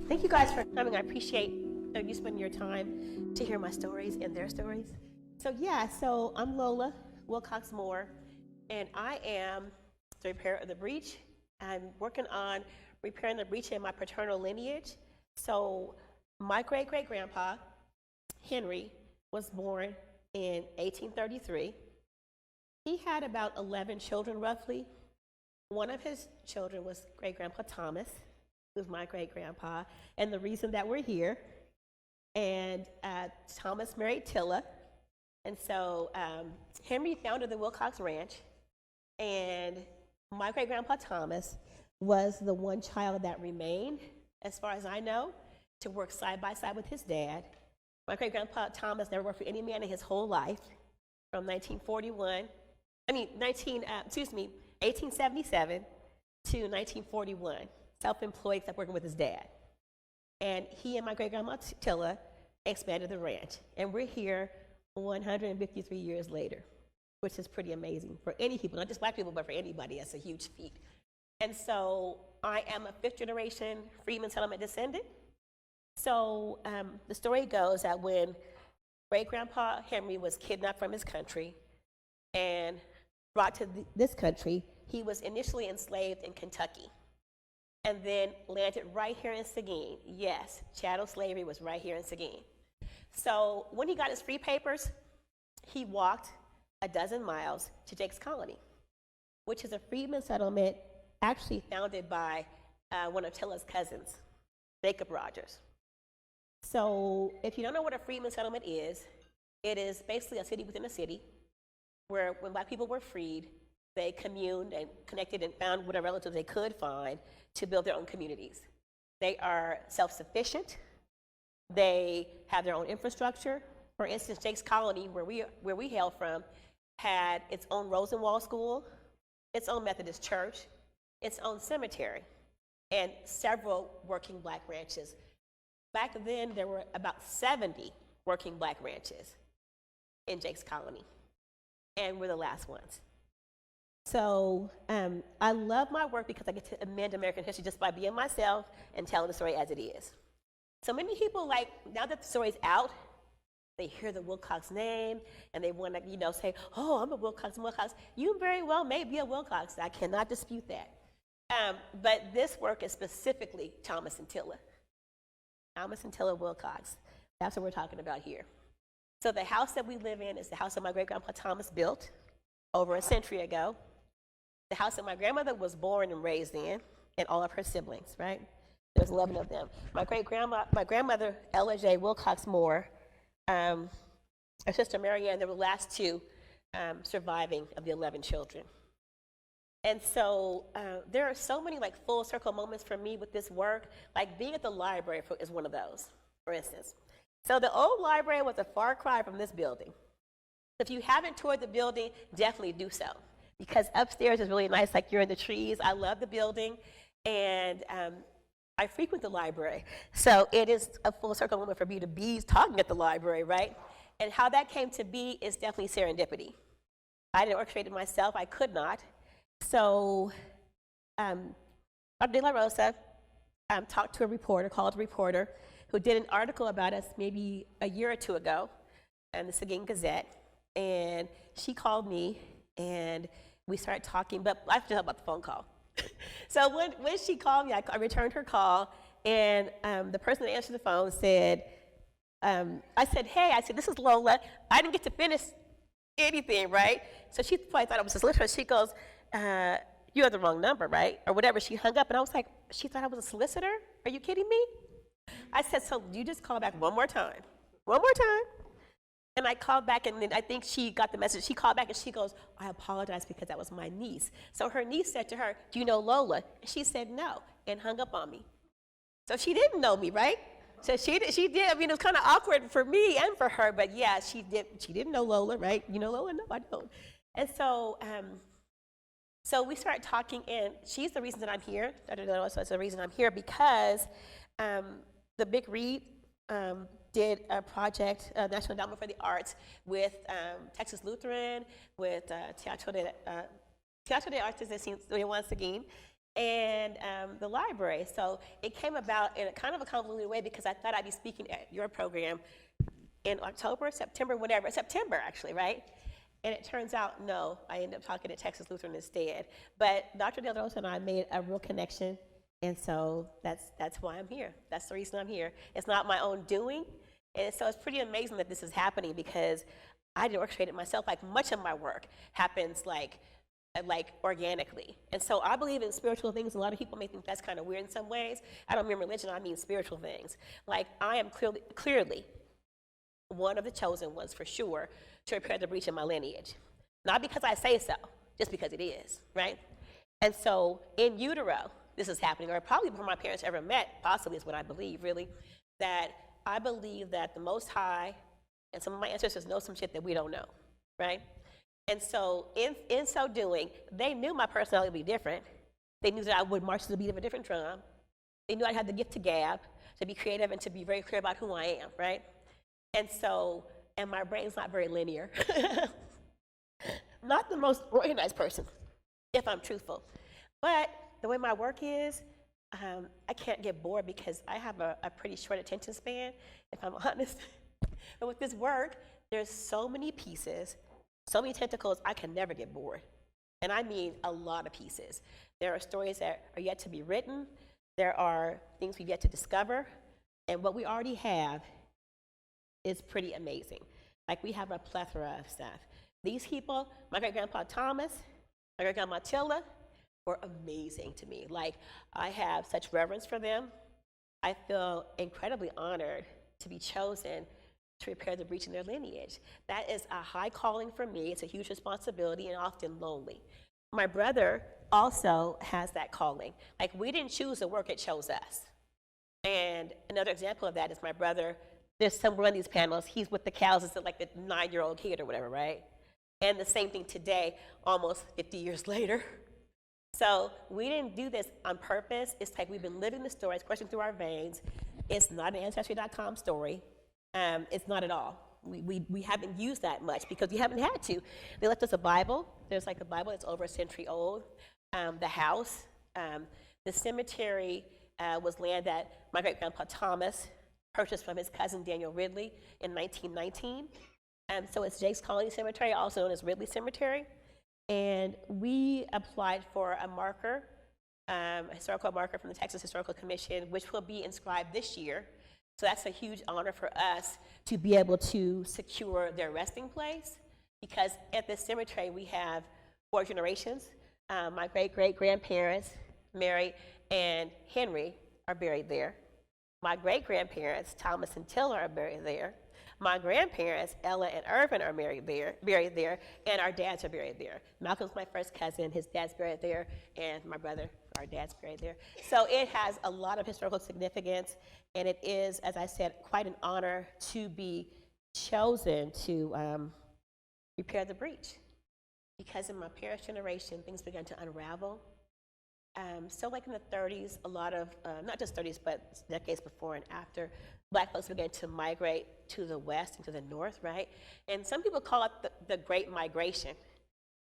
Thank you guys for coming. I appreciate you spending your time to hear my stories and their stories. So I'm Lola, Wilcox Moore, and I am the repairer of the breach. I'm working on repairing the breach in my paternal lineage. So my great-great-grandpa, Henry, was born in 1833. He had about 11 children, roughly. One of his children was great-grandpa Thomas, who's my great-grandpa, and the reason that we're here. And Thomas married Tilla. And so Henry founded the Wilcox Ranch, and my great-grandpa Thomas was the one child that remained, as far as I know, to work side by side with his dad. My great-grandpa Thomas never worked for any man in his whole life, from 1877 to 1941, self-employed except working with his dad. And he and my great-grandma Tilla expanded the ranch. And we're here 153 years later, which is pretty amazing for any people, not just black people, but for anybody. That's a huge feat. And so I am a fifth-generation Freedmen Settlement descendant. So the story goes that when great-grandpa Henry was kidnapped from his country and brought to this country, he was initially enslaved in Kentucky and then landed right here in Seguin. Yes, chattel slavery was right here in Seguin. So when he got his free papers, he walked a dozen miles to Jake's Colony, which is a freedmen settlement actually founded by one of Tilla's cousins, Jacob Rogers. So if you don't know what a freedmen settlement is, it is basically a city within a city where when black people were freed, they communed and connected and found whatever relatives they could find to build their own communities. They are self-sufficient. They have their own infrastructure. For instance, Jake's Colony, where we hail from, had its own Rosenwald School, its own Methodist church, its own cemetery, and several working black ranches. Back then, there were about 70 working black ranches in Jake's Colony, and we're the last ones. So I love my work because I get to amend American history just by being myself and telling the story as it is. So many people, like, now that the story's out, they hear the Wilcox name and they want to, say, oh, I'm a Wilcox. You very well may be a Wilcox. I cannot dispute that. But this work is specifically Thomas and Tilla. Thomas and Tilla Wilcox. That's what we're talking about here. So the house that we live in is the house that my great-grandpa Thomas built over a century ago. The house that my grandmother was born and raised in, and all of her siblings, right? There's 11 of them. My grandmother, Ella J. Wilcox Moore, her sister Marianne, they were the last two surviving of the 11 children. And so there are so many full circle moments for me with this work, like being at the library is one of those, for instance. So the old library was a far cry from this building. If you haven't toured the building, definitely do so, because upstairs is really nice, like you're in the trees. I love the building, and I frequent the library. So it is a full circle moment for me to be talking at the library, right? And how that came to be is definitely serendipity. I didn't orchestrate it myself. I could not. So Dr. De La Rosa talked to a reporter, called a reporter, who did an article about us maybe a year or two ago in the Seguin Gazette. And she called me, and we started talking, but I have to tell about the phone call. So when she called me, I returned her call, and the person that answered the phone said, I said, hey, this is Lola. I didn't get to finish anything, right? So she probably thought I was a solicitor. She goes, you have the wrong number, right? Or whatever. She hung up, and I was like, she thought I was a solicitor? Are you kidding me? I said, so you just call back one more time. One more time. And I called back, and then I think she got the message. She called back, and she goes, I apologize because that was my niece. So her niece said to her, do you know Lola? And she said no, and hung up on me. So she didn't know me, right? So she did. I mean, it was kind of awkward for me and for her, but yeah, she did. She didn't know Lola, right? You know Lola? No, I don't. And so so we started talking, and she's the reason that I'm here. Dr. Lola is the reason I'm here because the Big Read did a project, National Endowment for the Arts, with Texas Lutheran, with Teatro de Artes de Seguin, and the library. So it came about in a kind of a convoluted way because I thought I'd be speaking at your program in October, September, whatever, September actually, right? And it turns out, no, I ended up talking to Texas Lutheran instead. But Dr. Del Rosa and I made a real connection, and so that's why I'm here. That's the reason I'm here. It's not my own doing, and so it's pretty amazing that this is happening because I didn't orchestrate it myself. Like much of my work happens like organically. And so I believe in spiritual things. A lot of people may think that's kind of weird in some ways. I don't mean religion, I mean spiritual things. Like I am clearly one of the chosen ones for sure to repair the breach in my lineage. Not because I say so, just because it is, right? And so in utero, this is happening, or probably before my parents ever met, possibly is what I believe really, that I believe that the Most High and some of my ancestors know some shit that we don't know, right? And so in so doing, they knew my personality would be different. They knew that I would march to the beat of a different drum. They knew I had the gift to gab, to be creative and to be very clear about who I am, right? And so, and my brain's not very linear. Not the most organized person, if I'm truthful. But the way my work is, I can't get bored because I have a pretty short attention span, if I'm honest. But with this work, there's so many pieces, so many tentacles, I can never get bored. And I mean a lot of pieces. There are stories that are yet to be written. There are things we've yet to discover. And what we already have is pretty amazing. Like we have a plethora of stuff. These people, my great-grandpa Thomas, my great-grandma Tilla, were amazing to me. Like I have such reverence for them. I feel incredibly honored to be chosen to repair the breach in their lineage. That is a high calling for me. It's a huge responsibility and often lonely. My brother also has that calling. Like we didn't choose the work, it chose us. And another example of that is my brother. There's somewhere on these panels, he's with the cows as like a 9-year-old kid or whatever, right? And the same thing today, almost 50 years later. So we didn't do this on purpose. It's like we've been living the story, it's coursing through our veins. It's not an Ancestry.com story. It's not at all. We haven't used that much because we haven't had to. They left us a Bible. There's like a Bible that's over a century old. The house, the cemetery was land that my great-grandpa Thomas purchased from his cousin Daniel Ridley in 1919. So it's Jake's Colony Cemetery, also known as Ridley Cemetery. And we applied for a marker, a historical marker from the Texas Historical Commission, which will be inscribed this year. So that's a huge honor for us to be able to secure their resting place, because at this cemetery we have 4 generations. My great-great-grandparents, Mary and Henry, are buried there. My great-grandparents, Thomas and Tilla, are buried there. My grandparents, Ella and Irvin, are buried there, and our dads are buried there. Malcolm's my first cousin, his dad's buried there, and my brother, our dad's buried there. So it has a lot of historical significance, and it is, as I said, quite an honor to be chosen to repair the breach. Because in my parents' generation, things began to unravel. So like in the 30s, a lot of, not just 30s, but decades before and after, Black folks began to migrate to the west and to the north, right? And some people call it the Great Migration.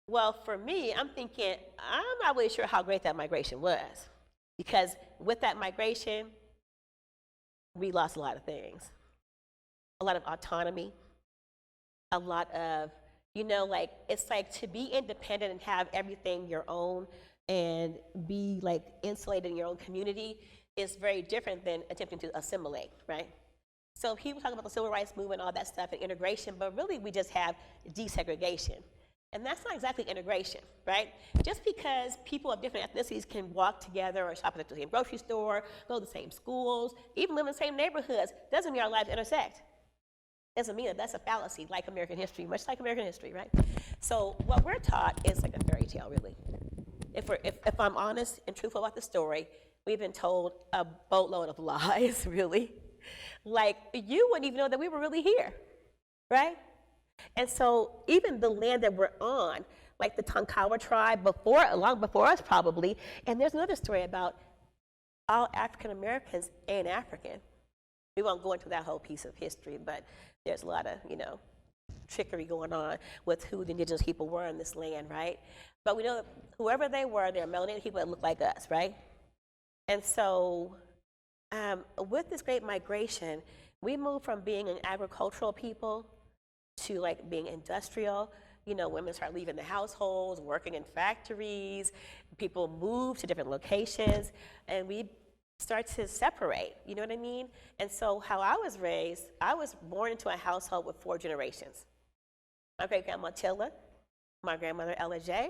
Well, for me, I'm thinking, I'm not really sure how great that migration was. Because with that migration, we lost a lot of things. A lot of autonomy, a lot of, you know, like, it's like to be independent and have everything your own and be like insulated in your own community is very different than attempting to assimilate, right? So people talk about the civil rights movement, all that stuff, and integration, but really we just have desegregation. And that's not exactly integration, right? Just because people of different ethnicities can walk together or shop at the same grocery store, go to the same schools, even live in the same neighborhoods, doesn't mean our lives intersect. Doesn't mean that that's a fallacy, like American history, much like American history, right? So what we're taught is like a fairy tale, really. If I'm honest and truthful about the story, we've been told a boatload of lies, really. Like, you wouldn't even know that we were really here, right? And so even the land that we're on, like the Tonkawa tribe long before us probably, and there's another story about all African Americans ain't African. We won't go into that whole piece of history, but there's a lot of, trickery going on with who the indigenous people were in this land, right? But we know that whoever they were, they're melanated people that look like us, right? And so with this great migration, we moved from being an agricultural people to like being industrial. You know, women start leaving the households, working in factories, people move to different locations, and we start to separate, you know what I mean? And so how I was raised, I was born into a household with 4 generations. My great-grandma Tilla, my grandmother Ella J,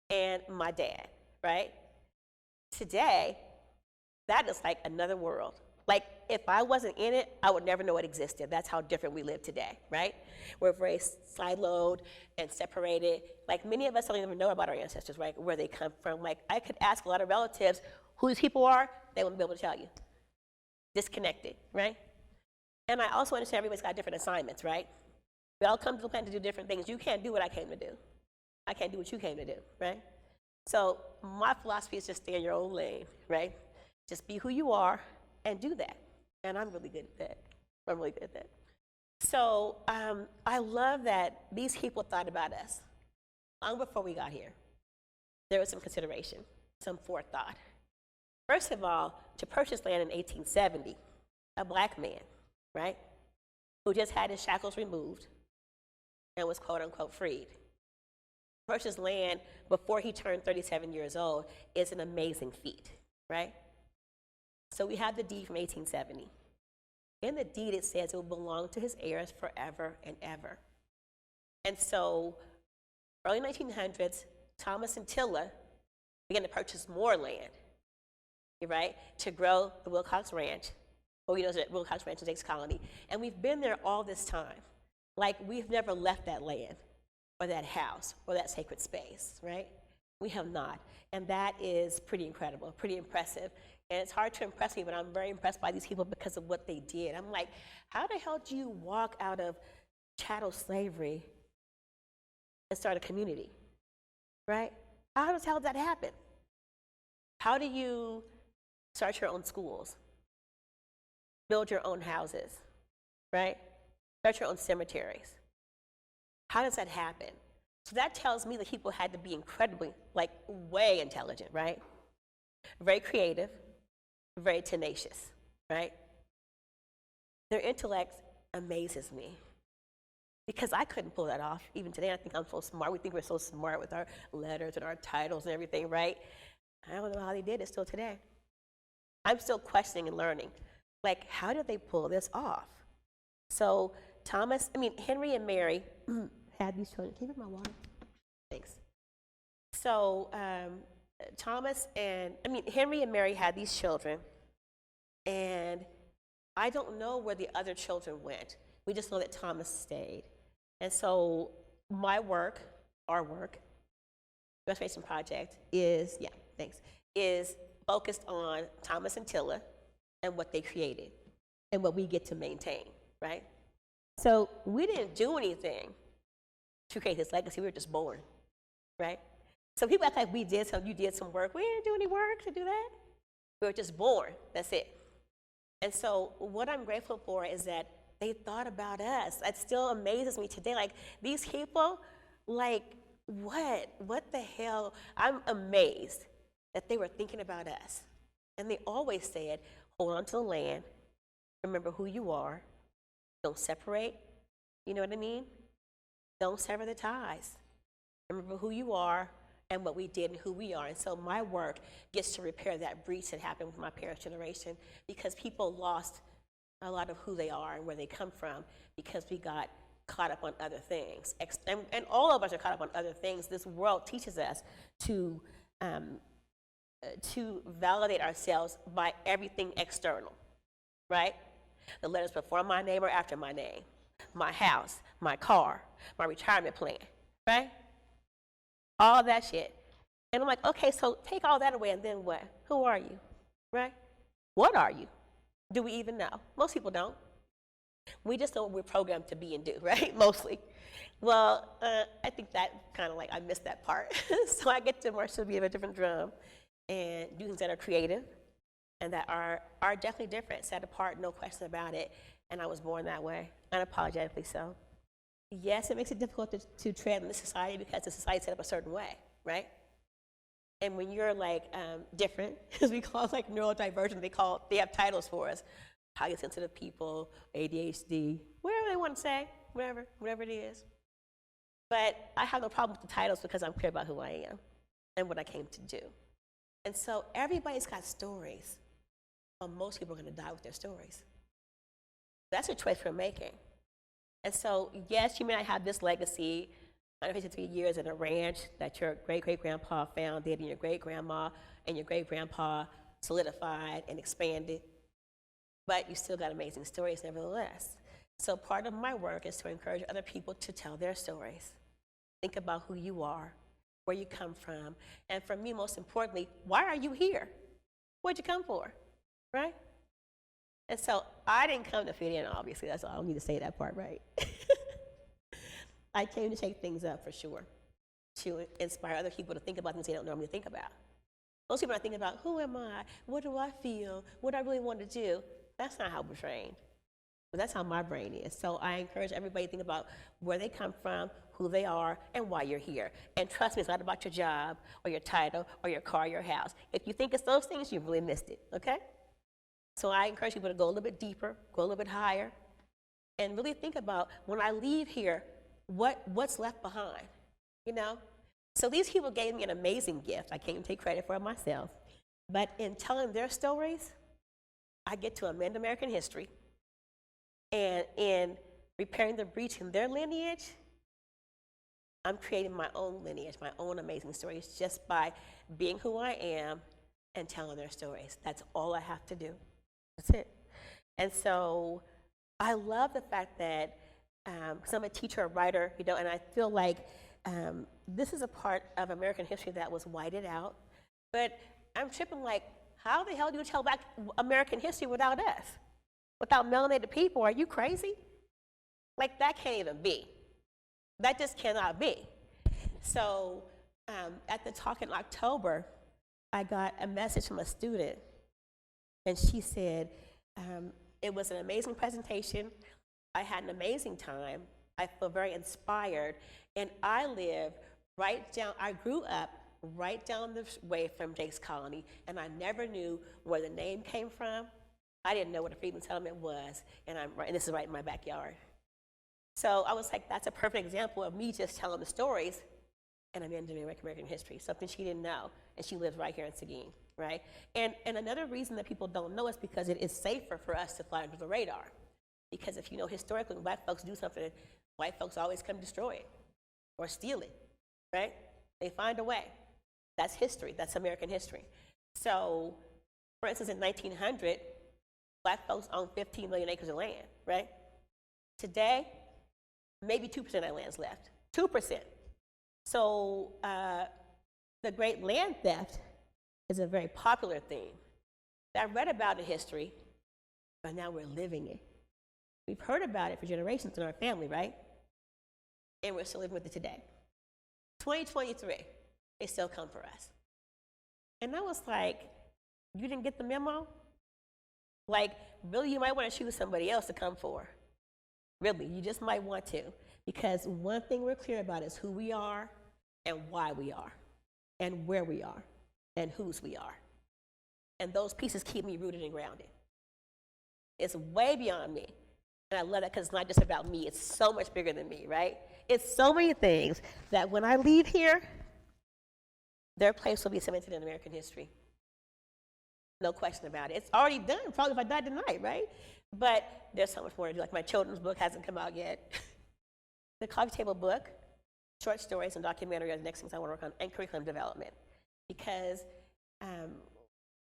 and my dad, right? Today, that is like another world. Like, if I wasn't in it, I would never know it existed. That's how different we live today, right? We're very siloed and separated. Like, many of us don't even know about our ancestors, right? Where they come from. Like, I could ask a lot of relatives who these people are, they wouldn't be able to tell you. Disconnected, right? And I also understand everybody's got different assignments, right? We all come to the planet to do different things. You can't do what I came to do. I can't do what you came to do, right? So my philosophy is just stay in your own lane, right? Just be who you are and do that. And I'm really good at that. I'm really good at that. So I love that these people thought about us long before we got here. There was some consideration, some forethought. First of all, to purchase land in 1870, a black man, right, who just had his shackles removed and was quote unquote freed, purchase land before he turned 37 years old is an amazing feat, right? So we have the deed from 1870. In the deed, it says it will belong to his heirs forever and ever. And so, early 1900s, Thomas and Tilla began to purchase more land, right, to grow the Wilcox Ranch. Well, we know that Wilcox Ranch is Jake's colony. And we've been there all this time. Like, we've never left that land or that house or that sacred space, right? We have not. And that is pretty incredible, pretty impressive. And it's hard to impress me, but I'm very impressed by these people because of what they did. I'm like, how the hell do you walk out of chattel slavery and start a community, right? How the hell did that happen? How do you start your own schools, build your own houses, right? Start your own cemeteries. How does that happen? So that tells me that people had to be incredibly, like, way intelligent, right? Very creative, very tenacious, right? Their intellect amazes me because I couldn't pull that off. Even today, I think I'm so smart. We think we're so smart with our letters and our titles and everything, right? I don't know how they did it still today. I'm still questioning and learning. Like, how did they pull this off? So Henry and Mary had these children. Can you bring my water? Thanks. So Henry and Mary had these children, and I don't know where the other children went. We just know that Thomas stayed. And so my work, our work, Restoration Project is focused on Thomas and Tilla and what they created and what we get to maintain, right? So we didn't do anything to create this legacy. We were just born, right? So people act like you did some work. We didn't do any work to do that. We were just born, that's it. And so what I'm grateful for is that they thought about us. It still amazes me today. Like, these people, like, what the hell? I'm amazed that they were thinking about us. And they always said, hold on to the land, remember who you are, don't separate, you know what I mean? Don't sever the ties. Remember who you are and what we did and who we are. And so my work gets to repair that breach that happened with my parents' generation because people lost a lot of who they are and where they come from because we got caught up on other things. And all of us are caught up on other things. This world teaches us to validate ourselves by everything external, right? The letters before my name or after my name, my house, my car, my retirement plan, right? All that shit. And I'm like, okay, so take all that away and then what? Who are you, right? What are you? Do we even know? Most people don't. We just know what we're programmed to be and do, right? Mostly. Well, I think that kind of like, I missed that part. So I get to march to the beat of a different drum and do things that are creative and that are definitely different, set apart, no question about it. And I was born that way, unapologetically so. Yes, it makes it difficult to tread in the society because the society is set up a certain way, right? And when you're like different, as we call it, like neurodivergent, they have titles for us: highly sensitive people, ADHD, whatever they want to say, whatever it is. But I have no problem with the titles because I'm clear about who I am and what I came to do. And so everybody's got stories, but most people are going to die with their stories. That's a choice we're making. And so, yes, you may not have this legacy, 153 years in a ranch that your great-great-grandpa founded and your great-grandma and your great-grandpa solidified and expanded, but you still got amazing stories nevertheless. So part of my work is to encourage other people to tell their stories. Think about who you are, where you come from, and for me, most importantly, why are you here? What'd you come for, right? And so I didn't come to fit in, obviously. That's all. I don't need to say that part, right? I came to shake things up for sure, to inspire other people to think about things they don't normally think about. Most people are thinking about, who am I? What do I feel? What do I really want to do? That's not how we're trained. But that's how my brain is. So I encourage everybody to think about where they come from, who they are, and why you're here. And trust me, it's not about your job or your title or your car or your house. If you think it's those things, you've really missed it, okay? So I encourage people to go a little bit deeper, go a little bit higher, and really think about, when I leave here, what's left behind, you know? So these people gave me an amazing gift. I can't even take credit for it myself. But in telling their stories, I get to amend American history. And in repairing the breach in their lineage, I'm creating my own lineage, my own amazing stories, just by being who I am and telling their stories. That's all I have to do. That's it. And so I love the fact that, because I'm a teacher, a writer, you know, and I feel like this is a part of American history that was whited out. But I'm tripping like, how the hell do you tell back American history without us? Without melanated people? Are you crazy? Like, that can't even be. That just cannot be. So at the talk in October, I got a message from a student, and she said, it was an amazing presentation. I had an amazing time. I feel very inspired. And I grew up right down the way from Jake's Colony, and I never knew where the name came from. I didn't know what a Freedmen Settlement was, and this is right in my backyard. So I was like, that's a perfect example of me just telling the stories, and I'm into American history, something she didn't know, and she lives right here in Seguin, right? And another reason that people don't know is because it is safer for us to fly under the radar. Because if you know, historically, when black folks do something, white folks always come destroy it or steal it, right? They find a way. That's history. That's American history. So, for instance, in 1900, black folks owned 15 million acres of land, right? Today, maybe 2% of that land is left. 2%. So the great land theft is a very popular theme that I read about in history, but now we're living it. We've heard about it for generations in our family, right? And we're still living with it today. 2023, they still come for us. And I was like, you didn't get the memo? Like, really, you might want to choose somebody else to come for. Really, you just might want to. Because one thing we're clear about is who we are and why we are and where we are and whose we are. And those pieces keep me rooted and grounded. It's way beyond me. And I love that because it's not just about me. It's so much bigger than me, right? It's so many things that when I leave here, their place will be cemented in American history. No question about it. It's already done, probably if I died tonight, right? But there's so much more to do. Like, my children's book hasn't come out yet. The coffee table book, short stories, and documentary are the next things I want to work on, and curriculum development. Because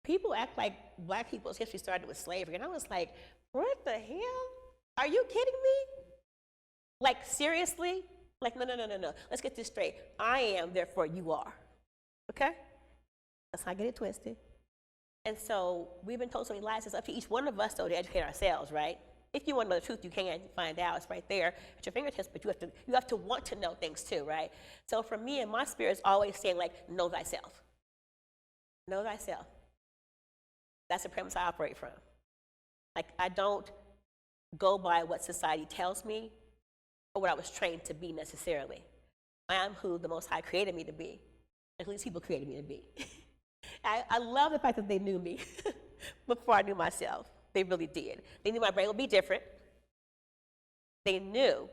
people act like black people's history started with slavery. And I was like, what the hell? Are you kidding me? Like, seriously? Like, no. Let's get this straight. I am, therefore you are. Okay? Let's not get it twisted. And so we've been told so many lies. It's up to each one of us, though, to educate ourselves, right? If you want to know the truth, you can find out. It's right there at your fingertips, but you have to want to know things too, right? So for me, and my spirit is always saying, like, know thyself. Know thyself. That's the premise I operate from. Like, I don't go by what society tells me. or what I was trained to be necessarily. I am who the Most High created me to be, and who these people created me to be. I love the fact that they knew me before I knew myself. They really did. They knew my brain would be different. They knew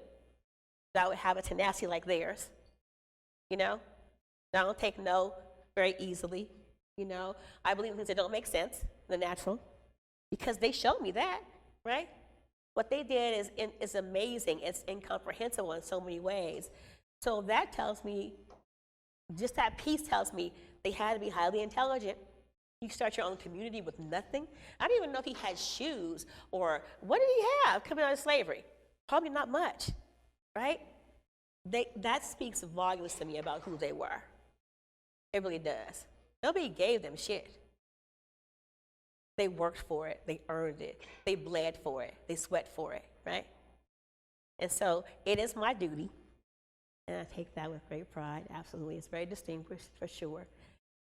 that I would have a tenacity like theirs, you know? I don't take no very easily, you know? I believe in things that don't make sense, the natural, because they showed me that, right? What they did is amazing. It's incomprehensible in so many ways. So that tells me, just that piece tells me they had to be highly intelligent. You start your own community with nothing. I don't even know if he had shoes, or what did he have coming out of slavery? Probably not much, right? That speaks volumes to me about who they were. It really does. Nobody gave them shit. They worked for it. They earned it. They bled for it. They sweat for it, right? And so it is my duty, and I take that with great pride, absolutely. It's very distinguished, for sure,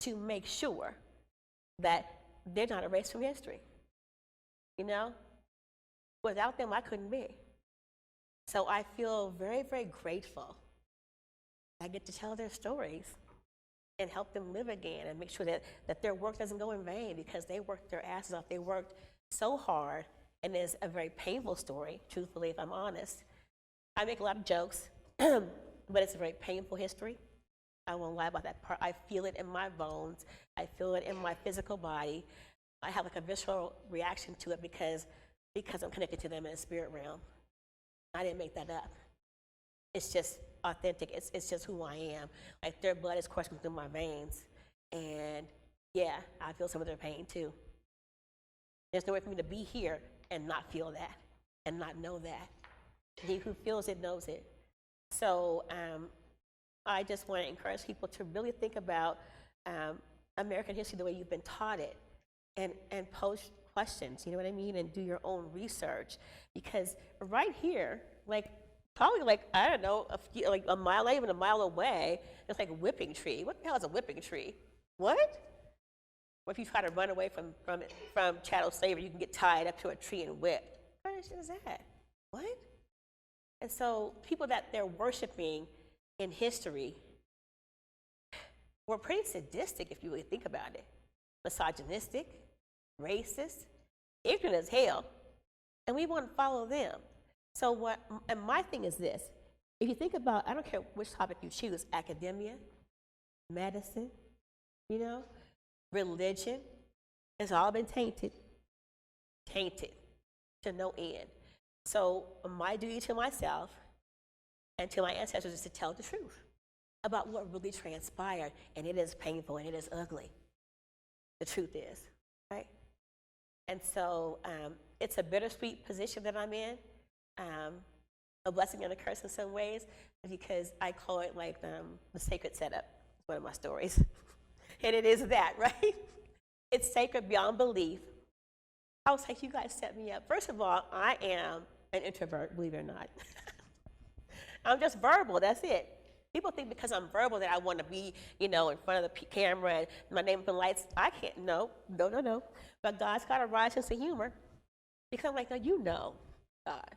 to make sure that they're not erased from history. You know? Without them, I couldn't be. So I feel very, very grateful I get to tell their stories and help them live again, and make sure that their work doesn't go in vain, because they worked their asses off. They worked so hard, and it's a very painful story, truthfully, if I'm honest. I make a lot of jokes, but it's a very painful history. I won't lie about that part. I feel it in my bones. I feel it in my physical body. I have like a visceral reaction to it because I'm connected to them in the spirit realm. I didn't make that up. It's just authentic. It's just who I am. Like, their blood is coursing through my veins. And yeah, I feel some of their pain too. There's no way for me to be here and not feel that and not know that. He who feels it knows it. So I just want to encourage people to really think about American history the way you've been taught it, and pose questions, you know what I mean, and do your own research. Because right here, probably I don't know, a mile, not even a mile away, there's like a whipping tree. What the hell is a whipping tree? What? What if you try to run away from chattel slavery, you can get tied up to a tree and whipped? What kind of shit is that? What? And so people that they're worshiping in history were pretty sadistic, if you really think about it. Misogynistic, racist, ignorant as hell, and we want to follow them. So and my thing is this: if you think about, I don't care which topic you choose, academia, medicine, you know, religion, it's all been tainted to no end. So my duty to myself and to my ancestors is to tell the truth about what really transpired, and it is painful and it is ugly. The truth is, right? And so it's a bittersweet position that I'm in, a blessing and a curse in some ways, because I call it like the sacred setup. It's one of my stories. And it is that, right? It's sacred beyond belief. I was like, you guys set me up. First of all, I am an introvert, believe it or not. I'm just verbal, that's it. People think because I'm verbal that I want to be, in front of the camera and my name up in lights. I can't, no. But God's got a right sense of humor. Because I'm like, no, you know, God.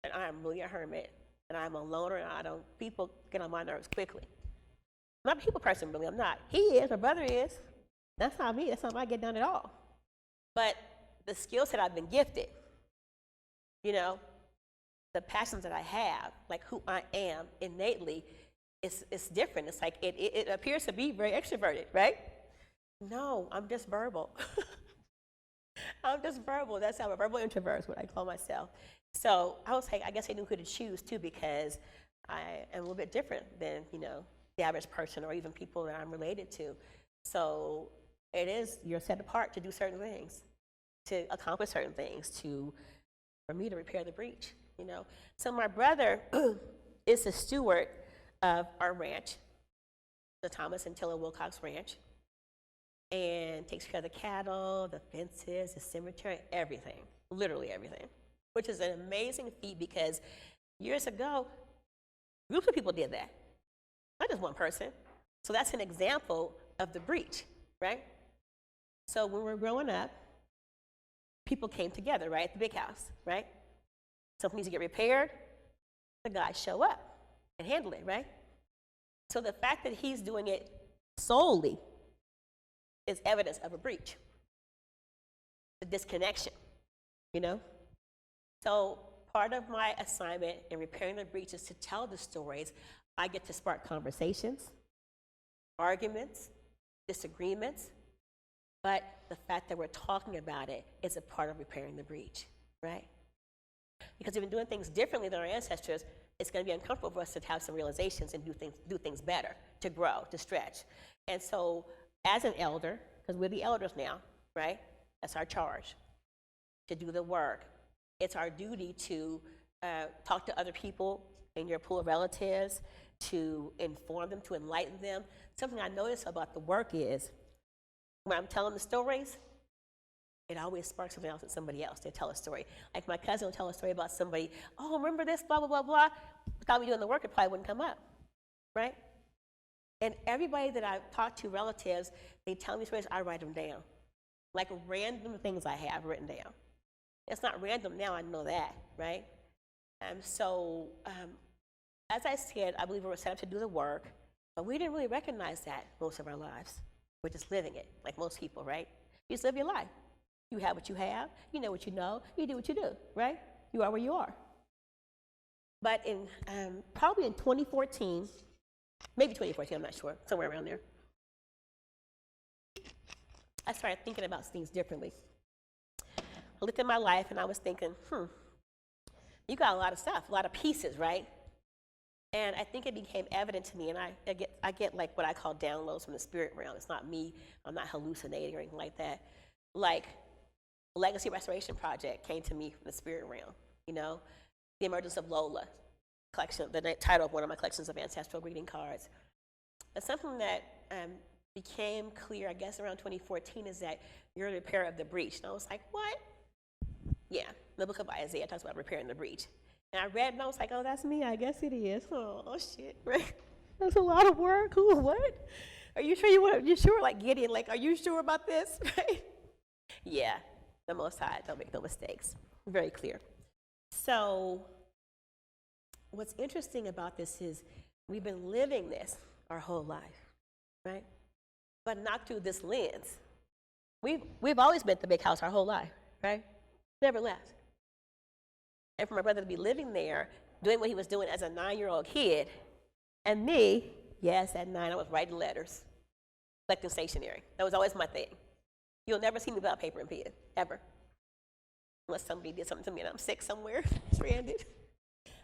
And I'm really a hermit, and I'm a loner, and people get on my nerves quickly. I'm not a people person, really, I'm not. He is, my brother is. That's not me, that's not my get done at all. But the skill set I've been gifted, the passions that I have, like who I am innately, it's different. It's like it appears to be very extroverted, right? No, I'm just verbal. I'm just verbal. That's how a verbal introvert is what I call myself. So I was like, I guess I knew who to choose too, because I am a little bit different than the average person or even people that I'm related to. So you're set apart to do certain things, to accomplish certain things, for me to repair the breach. So my brother is the steward of our ranch, the Thomas and Tilla Wilcox Ranch, and takes care of the cattle, the fences, the cemetery, everything, literally everything, which is an amazing feat, because years ago, groups of people did that, not just one person. So that's an example of the breach, right? So when we were growing up, people came together, right, at the big house, right? Something needs to get repaired. the guys show up and handle it, right? So the fact that he's doing it solely is evidence of a breach, a disconnection, you know? So part of my assignment in repairing the breach is to tell the stories. I get to spark conversations, arguments, disagreements, but the fact that we're talking about it is a part of repairing the breach, right? Because we've been doing things differently than our ancestors, it's going to be uncomfortable for us to have some realizations and do things better, to grow, to stretch. And so as an elder, because we're the elders now, right? That's our charge, to do the work. It's our duty to talk to other people in your pool of relatives, to inform them, to enlighten them. Something I notice about the work is when I'm telling the stories, it always sparks something else in somebody else to tell a story. Like my cousin will tell a story about somebody, oh, remember this, blah, blah, blah, blah. Without me doing the work, it probably wouldn't come up, right? And everybody that I've talked to, relatives, they tell me stories, I write them down. Like random things I have written down. It's not random now, I know that, right? So, as I said, I believe we were set up to do the work, but we didn't really recognize that most of our lives. We're just living it, like most people, right? You just live your life. You have what you have, you know, you do what you do, right? You are where you are. But in probably in 2014, maybe 2014, I'm not sure, somewhere around there, I started thinking about things differently. I looked at my life and I was thinking, you got a lot of stuff, a lot of pieces, right? And I think it became evident to me, and I get like what I call downloads from the spirit realm. It's not me, I'm not hallucinating or anything like that. Like, Legacy Restoration Project came to me from the spirit realm, you know? The Emergence of Lola collection, the title of one of my collections of ancestral greeting cards. But something that became clear, I guess, around 2014 is that you're the repairer of the breach. And I was like, what? Yeah, the book of Isaiah talks about repairing the breach. And I read and I was like, oh, that's me, I guess it is. Oh shit, right? That's a lot of work. Who, what? Are you sure you sure? Like Gideon, like, are you sure about this, right? Yeah, the Most High, don't make no mistakes. Very clear. So what's interesting about this is we've been living this our whole life, right? But not through this lens. We've always been at the big house our whole life, right? Never left. And for my brother to be living there, doing what he was doing as a 9-year-old kid, and me, yes, at 9, I was writing letters, collecting stationery. That was always my thing. You'll never see me without paper and pen, ever. Unless somebody did something to me and I'm sick somewhere, stranded.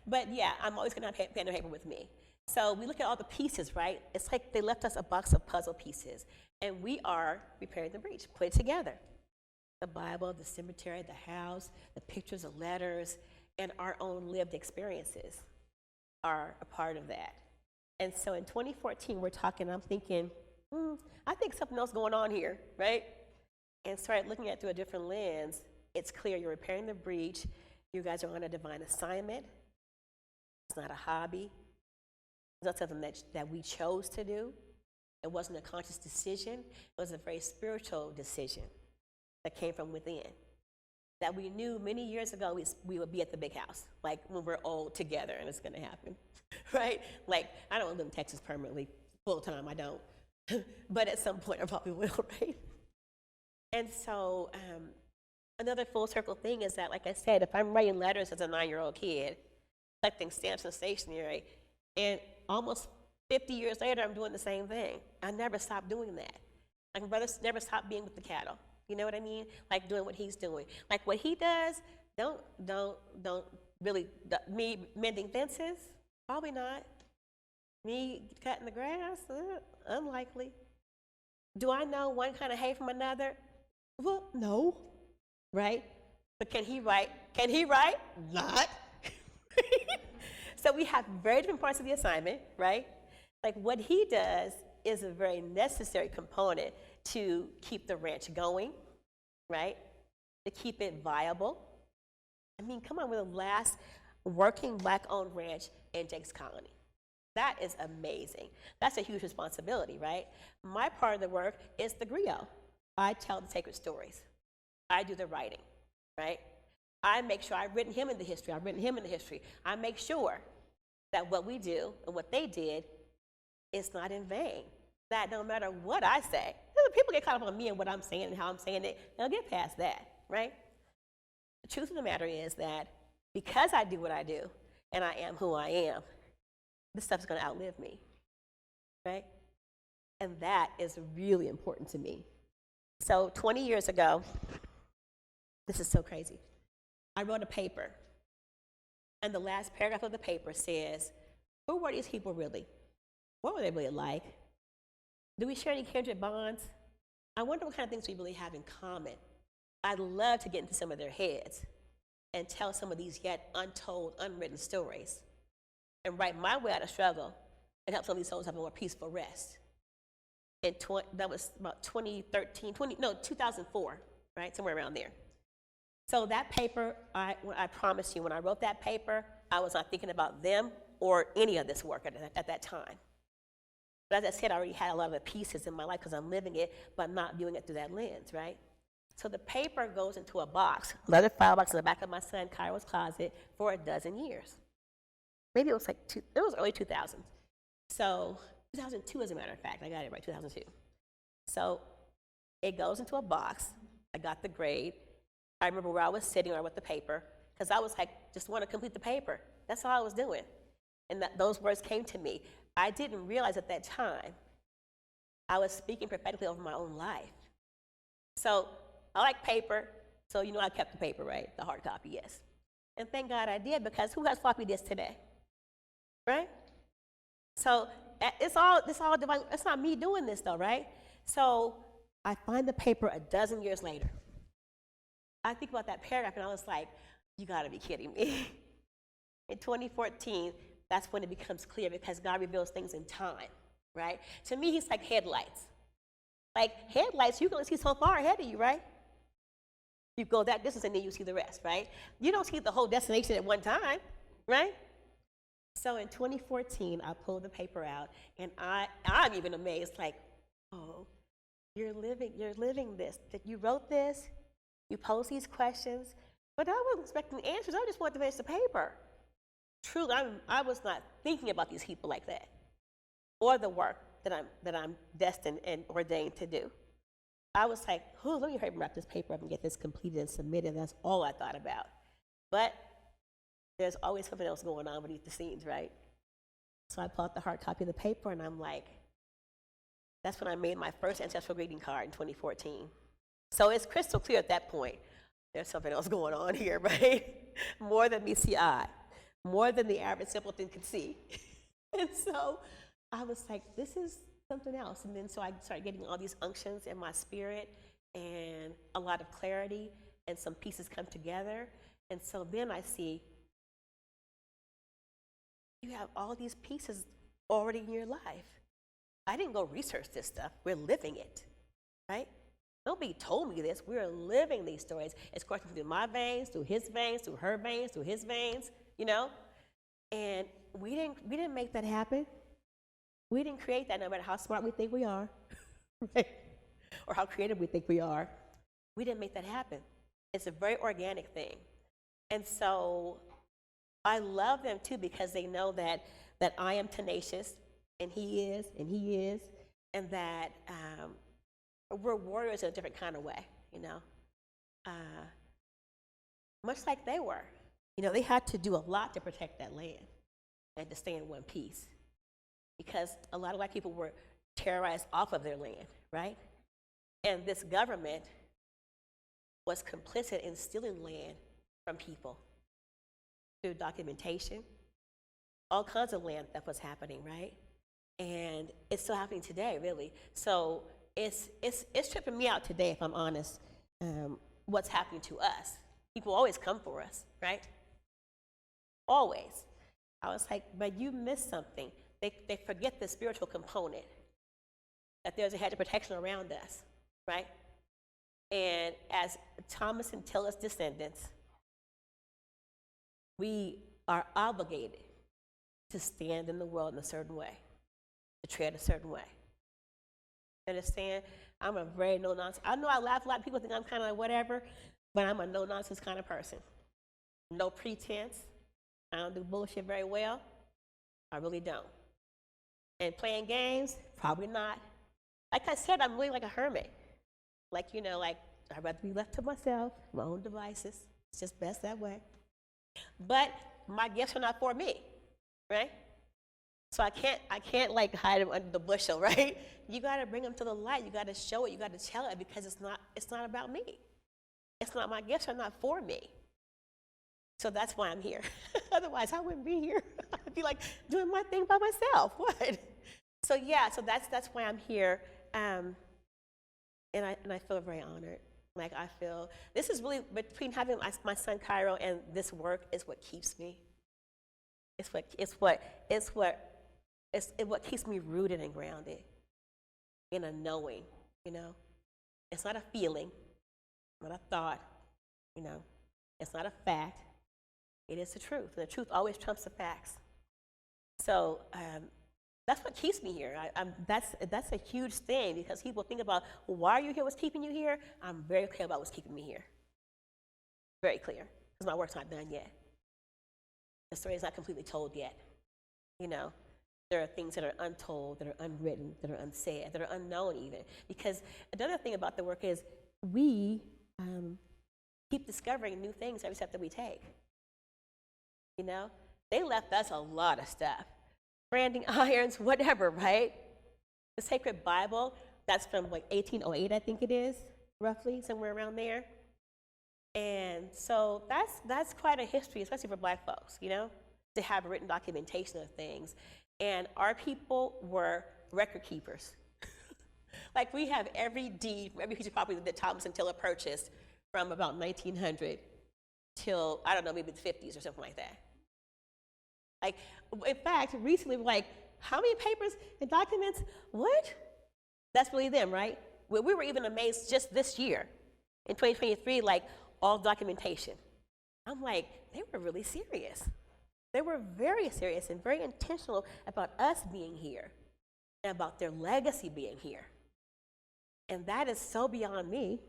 But yeah, I'm always gonna have pen and paper with me. So we look at all the pieces, right? It's like they left us a box of puzzle pieces, and we are repairing the breach, put it together. The Bible, the cemetery, the house, the pictures, the letters, and our own lived experiences are a part of that. And so in 2014, we're talking, I'm thinking, I think something else going on here, right? And started looking at it through a different lens. It's clear you're repairing the breach. You guys are on a divine assignment. It's not a hobby. It's not something that we chose to do. It wasn't a conscious decision. It was a very spiritual decision that came from within. That we knew many years ago we would be at the big house, like when we're old together and it's gonna happen, right? Like, I don't live in Texas permanently, full time, I don't. But at some point I probably will, right? And so another full circle thing is that, like I said, if I'm writing letters as a 9-year-old kid, collecting stamps and stationery, and almost 50 years later I'm doing the same thing. I never stopped doing that. Like my brother never stopped being with the cattle. You know what I mean? Like doing what he's doing. Like what he does, don't really, me mending fences, probably not. Me cutting the grass, unlikely. Do I know one kind of hay from another? Well, no, right? But can he write? Can he write? Not. So we have very different parts of the assignment, right? Like what he does is a very necessary component to keep the ranch going, right? To keep it viable. I mean, come on, we're the last working Black-owned ranch in Jake's Colony. That is amazing. That's a huge responsibility, right? My part of the work is the griot. I tell the sacred stories. I do the writing, right? I make sure I've written him in the history. I make sure that what we do and what they did is not in vain. That no matter what I say, people get caught up on me and what I'm saying and how I'm saying it, they'll get past that, right? The truth of the matter is that because I do what I do and I am who I am, this stuff is going to outlive me, right? And that is really important to me. So 20 years ago, this is so crazy, I wrote a paper, and the last paragraph of the paper says, who were these people really? What were they really like? Do we share any kindred bonds? I wonder what kind of things we really have in common. I'd love to get into some of their heads and tell some of these yet untold, unwritten stories and write my way out of struggle and help some of these souls have a more peaceful rest. That was about 2004, right? Somewhere around there. So that paper, I promise you, when I wrote that paper, I was not thinking about them or any of this work at that time. But as I said, I already had a lot of the pieces in my life because I'm living it, but not viewing it through that lens, right? So the paper goes into a box, leather file box in the back of my son Cairo's closet for a dozen years. Maybe it was it was early 2000s. So 2002, as a matter of fact, I got it right, 2002. So it goes into a box. I got the grade. I remember where I was sitting or with the paper, because I was like, just want to complete the paper. That's all I was doing. And those words came to me. I didn't realize at that time I was speaking prophetically over my own life. So I like paper, so I kept the paper, right? The hard copy, yes. And thank God I did, because who has floppy disks today, right? So it's all divine. It's not me doing this though, right? So I find the paper a dozen years later. I think about that paragraph and I was like, you gotta be kidding me. In 2014, that's when it becomes clear, because God reveals things in time, right? To me, he's like headlights. Like headlights, you can only see so far ahead of you, right? You go that distance and then you see the rest, right? You don't see the whole destination at one time, right? So in 2014, I pulled the paper out, and I'm even amazed, like, oh, you're living this. That you wrote this, you posed these questions, but I wasn't expecting answers. I just wanted to finish the paper. Truly, I was not thinking about these people like that, or the work that I'm destined and ordained to do. I was like, let me hurry and wrap this paper up and get this completed and submitted. That's all I thought about. But there's always something else going on beneath the scenes, right? So I pulled out the hard copy of the paper, and I'm like, that's when I made my first ancestral greeting card in 2014. So it's crystal clear at that point, there's something else going on here, right? More than meets the eye, more than the average simpleton can see. And so I was like, this is something else. And then so I started getting all these unctions in my spirit and a lot of clarity, and some pieces come together. And so then I see, you have all these pieces already in your life. I didn't go research this stuff. We're living it, right? Nobody told me this. We're living these stories. It's coursing through my veins, through his veins, through her veins, through his veins, And we didn't make that happen. We didn't create that, no matter how smart we think we are, right? Or how creative we think we are. We didn't make that happen. It's a very organic thing. And so I love them too, because they know that I am tenacious, and he is, and that we're warriors in a different kind of way, much like they were. They had to do a lot to protect that land and to stay in one piece, because a lot of Black people were terrorized off of their land, right? And this government was complicit in stealing land from people through documentation. All kinds of land theft was happening, right? And it's still happening today, really. So it's tripping me out today, if I'm honest, what's happening to us. People always come for us, right? Always. I was like, but you missed something. They forget the spiritual component, that there's a hedge of protection around us, right? And as Thomas and Tilla's descendants, we are obligated to stand in the world in a certain way, to tread a certain way. Understand? I'm a very no-nonsense. I know I laugh a lot. People think I'm kind of like whatever, but I'm a no-nonsense kind of person. No pretense. I don't do bullshit very well. I really don't. And playing games, probably not. Like I said, I'm really like a hermit. Like, you know, like I'd rather be left to myself, my own devices. It's just best that way. But my gifts are not for me, right? So I can't like hide them under the bushel, right? You got to bring them to the light. You got to show it. You got to tell it, because it's not about me. It's not, my gifts are not for me. So that's why I'm here. Otherwise, I wouldn't be here. I'd be like doing my thing by myself. What? So yeah, so that's why I'm here. And I feel very honored. Like I feel this is really, between having my son Cairo and this work is what keeps me. It's what keeps me rooted and grounded in a knowing, you know. It's not a feeling, not a thought, you know. It's not a fact. It is the truth. And the truth always trumps the facts. So that's what keeps me here. That's a huge thing, because people think about, well, why are you here? What's keeping you here? I'm very clear about what's keeping me here. Very clear, because my work's not done yet. The story is not completely told yet. You know, there are things that are untold, that are unwritten, that are unsaid, that are unknown even. Because another thing about the work is we keep discovering new things every step that we take. You know, they left us a lot of stuff. Branding irons, whatever, right? The Sacred Bible, that's from like 1808, I think it is, roughly, somewhere around there. And so that's quite a history, especially for Black folks, you know, to have written documentation of things. And our people were record keepers. Like we have every deed, every piece of property that Thomas and Tilla purchased from about 1900 till, I don't know, maybe the 50s or something like that. Like, in fact, recently, like, how many papers and documents? What? That's really them, right? We were even amazed just this year, in 2023, like, all documentation. I'm like, they were really serious. They were very serious and very intentional about us being here and about their legacy being here. And that is so beyond me.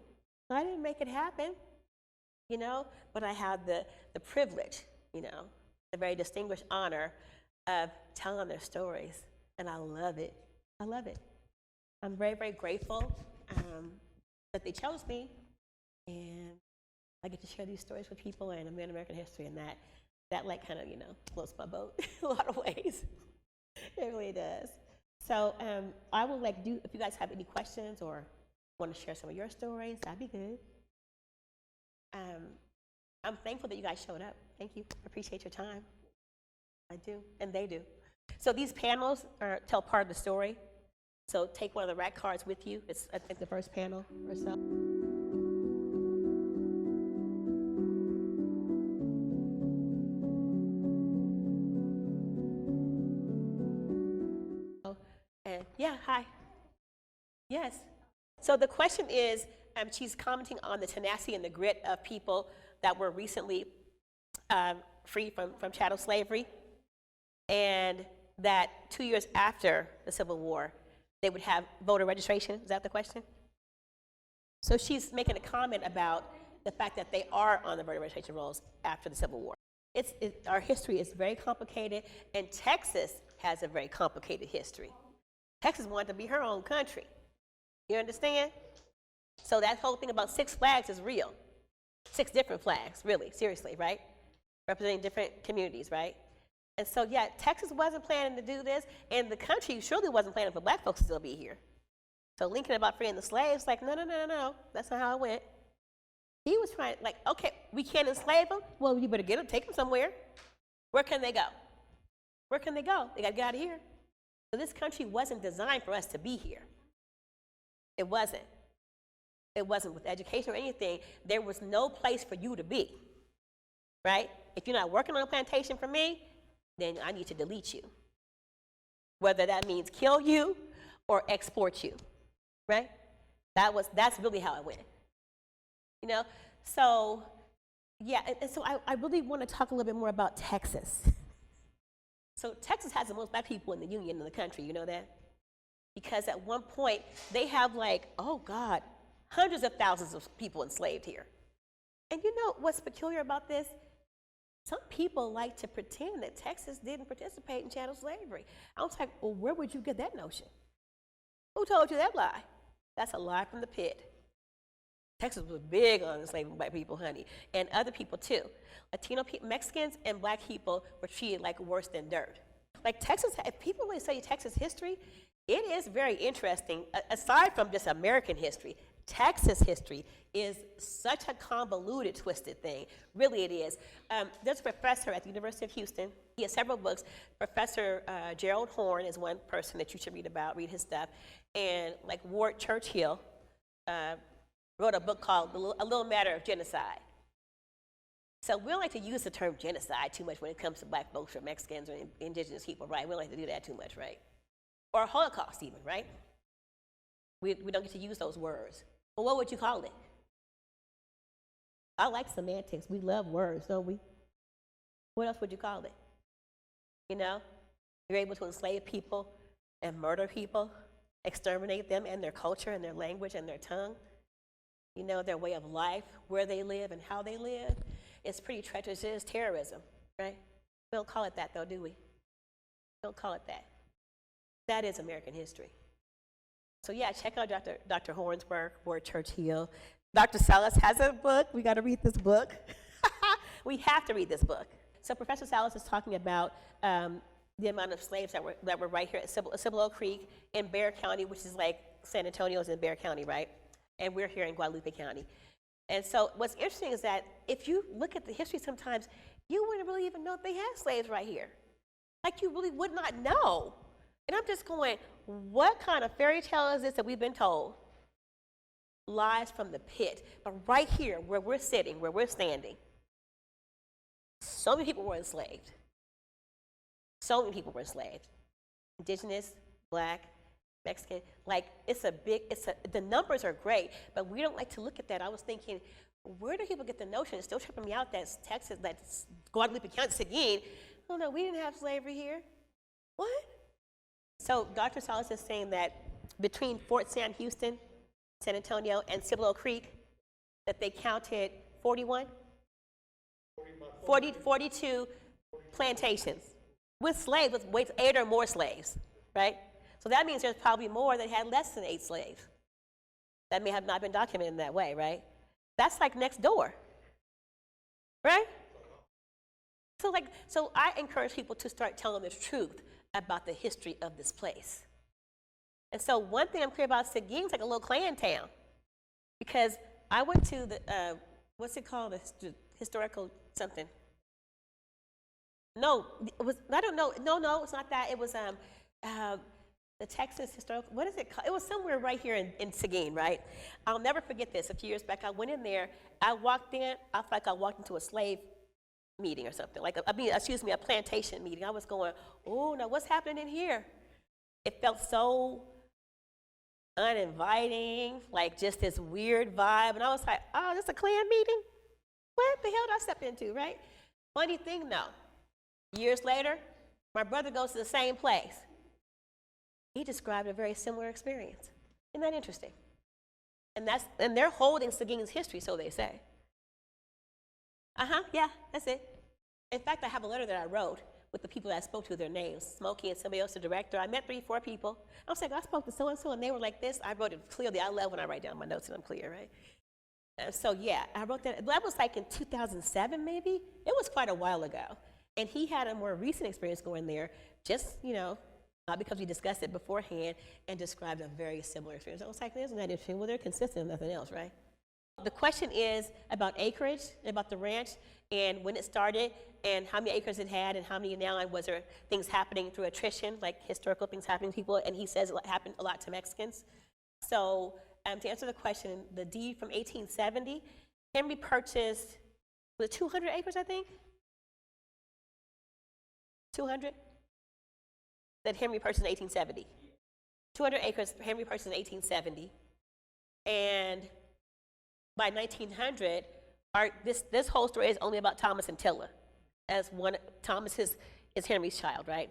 I didn't make it happen, you know, but I had the privilege, you know, the very distinguished honor of telling their stories. And I love it. I love it. I'm very, very grateful that they chose me, and I get to share these stories with people and American history, and that like kind of, you know, floats my boat in a lot of ways. It really does. So I will like if you guys have any questions or want to share some of your stories, that'd be good. I'm thankful that you guys showed up. Thank you. I appreciate your time. I do, and they do. So these panels tell part of the story. So take one of the rack cards with you. It's, I think, the first panel or so. And yeah, hi. Yes. So the question is, she's commenting on the tenacity and the grit of people that were recently freed from chattel slavery, and that 2 years after the Civil War, they would have voter registration. Is that the question? So she's making a comment about the fact that they are on the voter registration rolls after the Civil War. Our history is very complicated, and Texas has a very complicated history. Texas wanted to be her own country. You understand? So that whole thing about 6 flags is real. 6 different flags, really, seriously, right? Representing different communities, right? And so, yeah, Texas wasn't planning to do this, and the country surely wasn't planning for Black folks to still be here. So Lincoln about freeing the slaves, like, no, that's not how it went. He was trying, like, okay, we can't enslave them? Well, you better get them, take them somewhere. Where can they go? Where can they go? They got to get out of here. So this country wasn't designed for us to be here. It wasn't. It wasn't with education or anything. There was no place for you to be, right? If you're not working on a plantation for me, then I need to delete you. Whether that means kill you or export you, right? That's really how it went. You know? So, yeah, and so I really want to talk a little bit more about Texas. So Texas has the most Black people in the Union in the country, you know that? Because at one point, they have like, oh God, hundreds of thousands of people enslaved here. And you know what's peculiar about this? some people like to pretend that Texas didn't participate in chattel slavery. I was like, well, where would you get that notion? Who told you that lie? That's a lie from the pit. Texas was big on enslaving black people, honey, and other people too. Latino people, Mexicans and black people were treated like worse than dirt. Like Texas, if people really study Texas history, it is very interesting. Aside from just American history, Texas history is such a convoluted, twisted thing. Really, it is. There's a professor at the University of Houston. He has several books. Professor Gerald Horne is one person that you should read about, read his stuff. And like Ward Churchill wrote a book called A Little Matter of Genocide. So we don't like to use the term genocide too much when it comes to black folks or Mexicans or indigenous people, right? We don't like to do that too much, right? Or Holocaust even, right? We don't get to use those words. Well, what would you call it? I like semantics. We love words, don't we? What else would you call it? You know, you're able to enslave people and murder people, exterminate them and their culture and their language and their tongue, you know, their way of life, where they live and how they live. It's pretty treacherous. It is terrorism, right? We don't call it that, though, do we? We don't call it that. That is American history. So yeah, check out Dr. Horne's work, Ward Churchill. Dr. Salas has a book. We got to read this book. We have to read this book. So Professor Salas is talking about the amount of slaves that were right here at Cibolo Creek in Bexar County, which is like San Antonio is in Bexar County, right? And we're here in Guadalupe County. And so what's interesting is that if you look at the history sometimes, you wouldn't really even know if they had slaves right here. Like you really would not know. And I'm just going, what kind of fairy tale is this that we've been told? Lies from the pit. But right here, where we're sitting, where we're standing, so many people were enslaved. So many people were enslaved. Indigenous, black, Mexican, like the numbers are great, but we don't like to look at that. I was thinking, where do people get the notion? It's still tripping me out that Texas, that Guadalupe County, Seguin, oh no, we didn't have slavery here. What? So Dr. Salas is saying that between Fort San Houston, San Antonio, and Cibolo Creek, that they counted 42 plantations with slaves, with 8 or more slaves, right? So that means there's probably more that had less than 8 slaves. That may have not been documented in that way, right? That's like next door, right? So I encourage people to start telling the truth about the history of this place. And so one thing I'm clear about, Seguin's like a little clan town, because I went to the, what's it called, the historical something. No, it was, I don't know, no, it's not that, it was the Texas historical, what is it called? It was somewhere right here in Seguin, right? I'll never forget this. A few years back, I went in there, I walked in, I felt like I walked into a slave meeting or something, like, a plantation meeting. I was going, oh, now what's happening in here? It felt so uninviting, like just this weird vibe. And I was like, oh, this is a Klan meeting? What the hell did I step into, right? Funny thing though, years later, my brother goes to the same place. He described a very similar experience. Isn't that interesting? And they're holding Seguin's history, so they say. Yeah, that's it. In fact, I have a letter that I wrote with the people that I spoke to, their names, Smokey and somebody else, the director. I met 3-4 people. I was like, I spoke to so-and-so, and they were like this. I wrote it clearly. I love when I write down my notes and I'm clear, right? And so, yeah, I wrote that. That was like in 2007, maybe. It was quite a while ago. And he had a more recent experience going there, just, not because we discussed it beforehand, and described a very similar experience. I was like, isn't that interesting? Well, they're consistent with nothing else, right? The question is about acreage, about the ranch, and when it started, and how many acres it had, and how many now, and was there things happening through attrition, like historical things happening to people, and he says it happened a lot to Mexicans. So to answer the question, the deed from 1870, Henry purchased, was it 200 acres, I think? 200? That Henry purchased in 1870. 200 acres Henry purchased in 1870. And by 1900, this whole story is only about Thomas and Tilla. Thomas is Henry's child, right?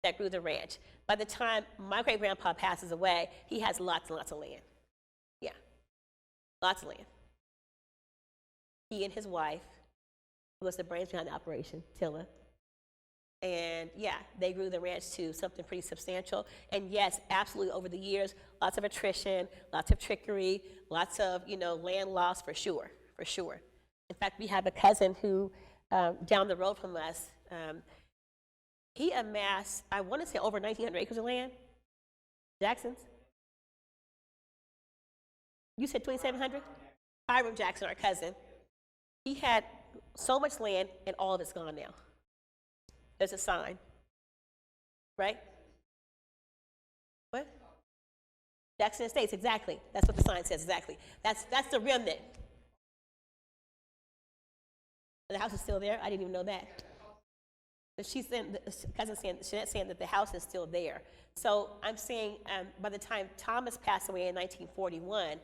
That grew the ranch. By the time my great-grandpa passes away, he has lots and lots of land. Yeah, lots of land. He and his wife was the brains behind the operation, Tilla. And yeah, they grew the ranch to something pretty substantial. And yes, absolutely over the years, lots of attrition, lots of trickery, lots of, land loss for sure, for sure. In fact, we have a cousin who, down the road from us, he amassed, I want to say over 1,900 acres of land. Jackson's? You said 2,700? Hiram Jackson, our cousin. He had so much land and all of it's gone now. There's a sign, right? What? Jackson Estates, exactly. That's what the sign says, exactly. That's the remnant. The house is still there? I didn't even know that. But she's saying, cousin saying, Jeanette's saying that the house is still there. So I'm saying by the time Thomas passed away in 1941,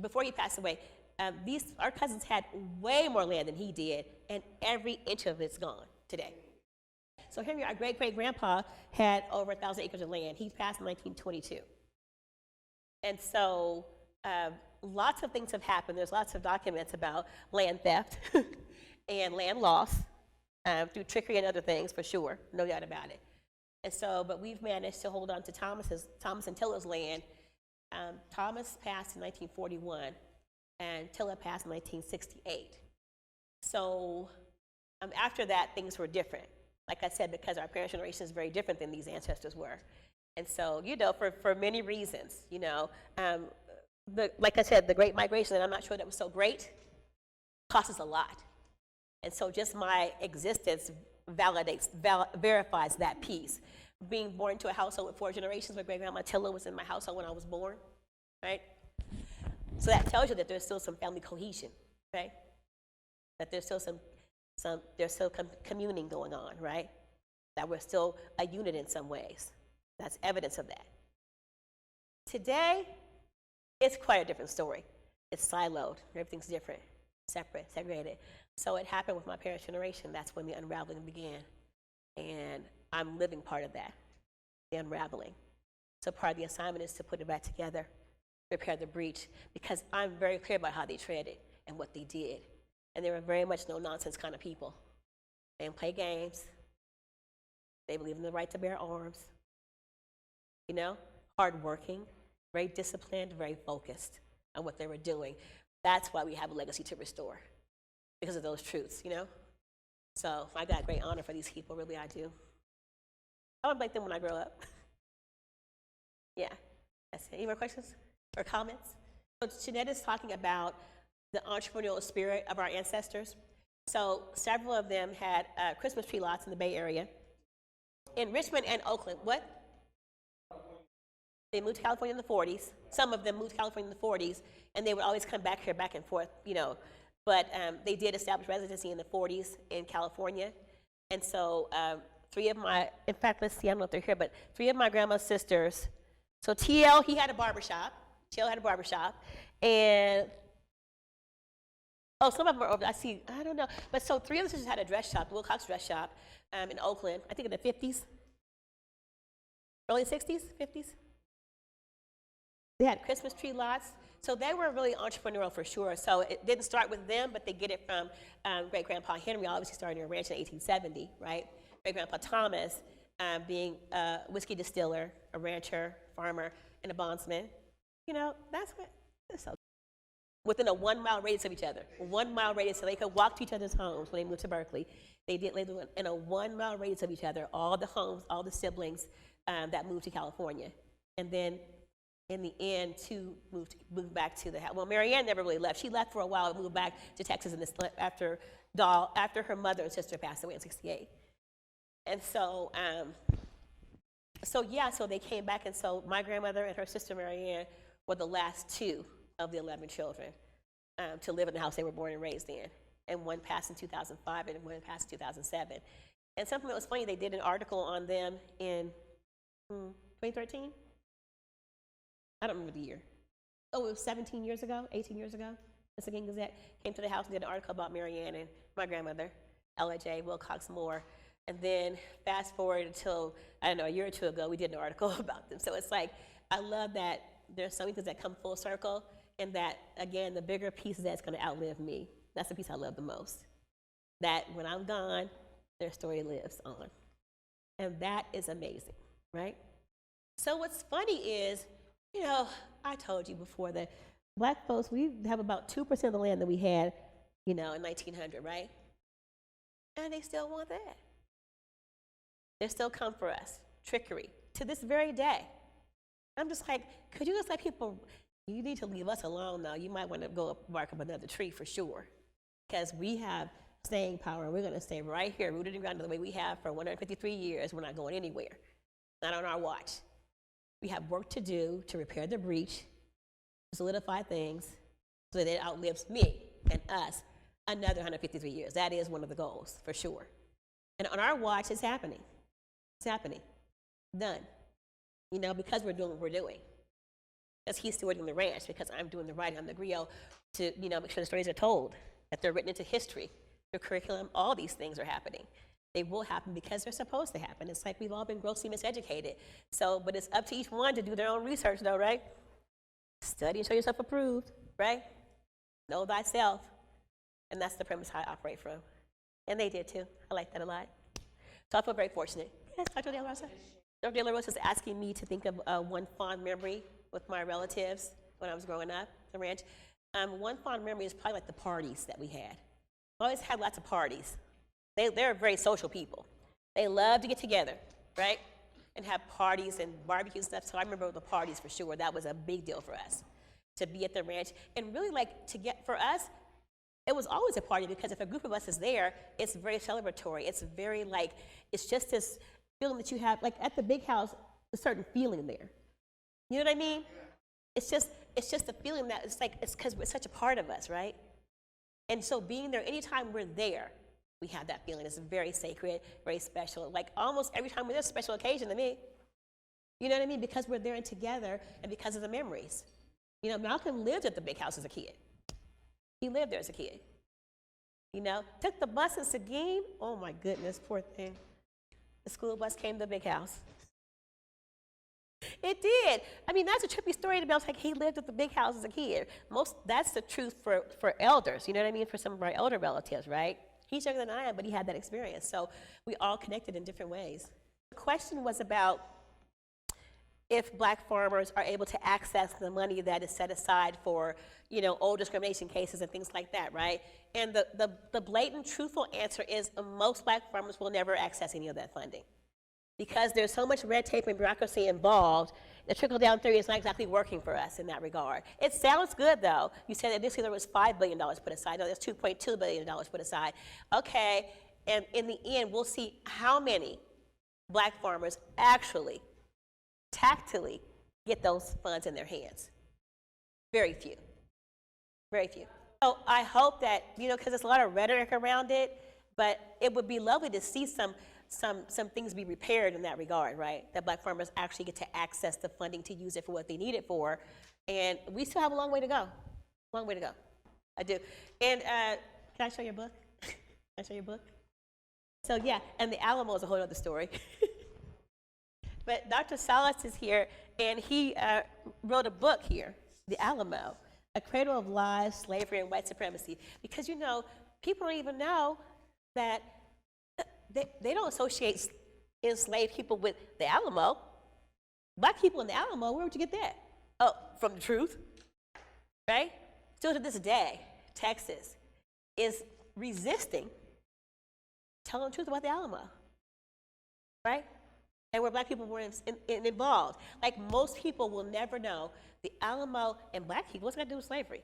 before he passed away, our cousins had way more land than he did, and every inch of it's gone today. So Henry, our great-great-grandpa, had over 1,000 acres of land. He passed in 1922. And so lots of things have happened. There's lots of documents about land theft and land loss through trickery and other things, for sure, no doubt about it. And so, but we've managed to hold on to Thomas and Tilla's land. Thomas passed in 1941. And Tilla passed in 1968. So after that, things were different. Like I said, because our parents' generation is very different than these ancestors were. And so, for many reasons, like I said, the Great Migration, and I'm not sure that was so great, cost us a lot. And so just my existence verifies that piece. Being born into a household with 4 generations, where great-grandma Tilla was in my household when I was born, right? So that tells you that there's still some family cohesion, right? That there's still some communing going on, right? That we're still a unit in some ways. That's evidence of that. Today, it's quite a different story. It's siloed. Everything's different, separate, segregated. So it happened with my parents' generation. That's when the unraveling began. And I'm living part of that, the unraveling. So part of the assignment is to put it back together, repair the breach, because I'm very clear about how they treated and what they did. And they were very much no-nonsense kind of people. They didn't play games. They believed in the right to bear arms. Hardworking, very disciplined, very focused on what they were doing. That's why we have a legacy to restore, because of those truths, So I got great honor for these people, really I do. I want to like them when I grow up. Yeah, that's it. Any more questions or comments? So Jeanette is talking about the entrepreneurial spirit of our ancestors. So several of them had Christmas tree lots in the Bay Area. In Richmond and Oakland, what? They moved to California in the 40s. Some of them moved to California in the 40s, and they would always come back here, back and forth, But they did establish residency in the 40s in California. And so 3 of my, in fact, let's see, I don't know if they're here, but 3 of my grandma's sisters. So TL, he had a barbershop. TL had a barbershop. And, some of them are over, I don't know. But so 3 of the sisters had a dress shop, the Wilcox dress shop in Oakland, I think in the 50s. Early 60s, 50s. They had Christmas tree lots. So they were really entrepreneurial for sure. So it didn't start with them, but they get it from great-grandpa Henry, obviously starting a ranch in 1870, right? Great-grandpa Thomas being a whiskey distiller, a rancher, farmer, and a bondsman. That's what, so within a 1-mile radius of each other. 1-mile radius, so they could walk to each other's homes when they moved to Berkeley. They did live in a 1-mile radius of each other, all the homes, all the siblings that moved to California. And then in the end, 2 moved back to the house. Well, Marianne never really left. She left for a while and moved back to Texas after her mother and sister passed away in '68. And so, so they came back, and so my grandmother and her sister Marianne were the last 2 of the 11 children to live in the house they were born and raised in. And one passed in 2005, and one passed in 2007. And something that was funny, they did an article on them in 2013. I don't remember the year. Oh, it was 17 years ago, 18 years ago. The Seguin Gazette came to the house and did an article about Marianne and my grandmother, Ella J. Wilcox Moore. And then fast forward until, I don't know, a year or 2 ago, we did an article about them. So it's like, I love that there's so many things that come full circle, and that, again, the bigger piece is that's going to outlive me. That's the piece I love the most. That when I'm gone, their story lives on. And that is amazing, right? So what's funny is, you know, I told you before that Black folks, we have about 2% of the land that we had, you know, in 1900, right? And they still want that. They still come for us, trickery, to this very day. I'm just like, could you just let people, you need to leave us alone now. You might want to go bark up another tree for sure. Because we have staying power, and we're going to stay right here, rooted in ground the way we have for 153 years. We're not going anywhere, not on our watch. We have work to do to repair the breach, to solidify things so that it outlives me and us another 153 years. That is one of the goals, for sure. And on our watch, it's happening. It's happening. Done. You know, because we're doing what we're doing. Because he's stewarding the ranch, because I'm doing the writing on the griot to, you know, make sure the stories are told, that they're written into history, the curriculum, all these things are happening. They will happen because they're supposed to happen. It's like we've all been grossly miseducated. So, but it's up to each one to do their own research though, right? Study and show yourself approved, right? Know thyself. And that's the premise I operate from. And they did too. I like that a lot. So I feel very fortunate. Yes, Dr. De La Rosa. Dr. De La Rosa is asking me to think of one fond memory with my relatives when I was growing up, the ranch. One fond memory is probably like the parties that we had. We always had lots of parties. They're very social people. They love to get together, right? And have parties and barbecue and stuff. So I remember the parties for sure. That was a big deal for us to be at the ranch. And really like to get, for us, it was always a party because if a group of us is there, it's very celebratory. It's very like, it's just this feeling that you have, like at the big house, a certain feeling there. You know what I mean? It's just a feeling that it's like, it's because it's such a part of us, right? And so being there, anytime we're there, we have that feeling. It's very sacred, very special. Like almost every time there's a special occasion to me. You know what I mean? Because we're there and together and because of the memories. You know, Malcolm lived at the big house as a kid. He lived there as a kid. You know, took the bus in Seguin. Oh my goodness, poor thing. The school bus came to the big house. It did. I mean, that's a trippy story to be like he lived at the big house as a kid. That's the truth for elders, you know what I mean? For some of our elder relatives, right? He's younger than I am, but he had that experience. So we all connected in different ways. The question was about if Black farmers are able to access the money that is set aside for, you know, old discrimination cases and things like that, right? And the blatant, truthful answer is most Black farmers will never access any of that funding. Because there's so much red tape and bureaucracy involved, the trickle-down theory is not exactly working for us in that regard. It sounds good, though. You said that this year there was $5 billion put aside. No, there's $2.2 billion put aside. Okay, and in the end, we'll see how many Black farmers actually, tactily, get those funds in their hands. Very few. Very few. So I hope that, you know, because there's a lot of rhetoric around it, but it would be lovely to see some things be repaired in that regard, right? That Black farmers actually get to access the funding to use it for what they need it for. And we still have a long way to go. Long way to go. I do. And can I show your book? Can I show your book? So yeah, and the Alamo is a whole other story. But Dr. Salas is here, and he wrote a book here, The Alamo, A Cradle of Lies, Slavery, and White Supremacy. Because, you know, people don't even know that they don't associate enslaved people with the Alamo. Black people in the Alamo, where would you get that? Oh, from the truth, right? Still to this day, Texas is resisting telling the truth about the Alamo, right? And where Black people were involved. Like most people will never know the Alamo and Black people, what's it got to do with slavery?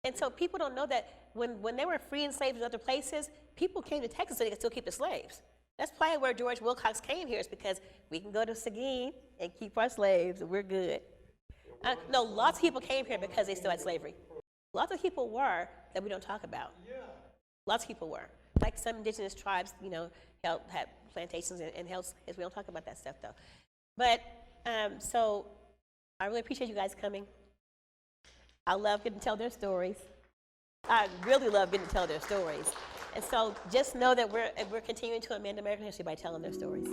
And so people don't know that when they were freeing slaves in other places, people came to Texas so they could still keep the slaves. That's probably where George Wilcox came here, is because we can go to Seguin and keep our slaves and we're good. No, lots of people came here because they still had slavery. Lots of people were that we don't talk about. Yeah. Lots of people were. Like some indigenous tribes, you know, had plantations and held slaves. We don't talk about that stuff though. But so I really appreciate you guys coming. I love getting to tell their stories. I really love getting to tell their stories. And so just know that we're continuing to amend American history by telling their stories.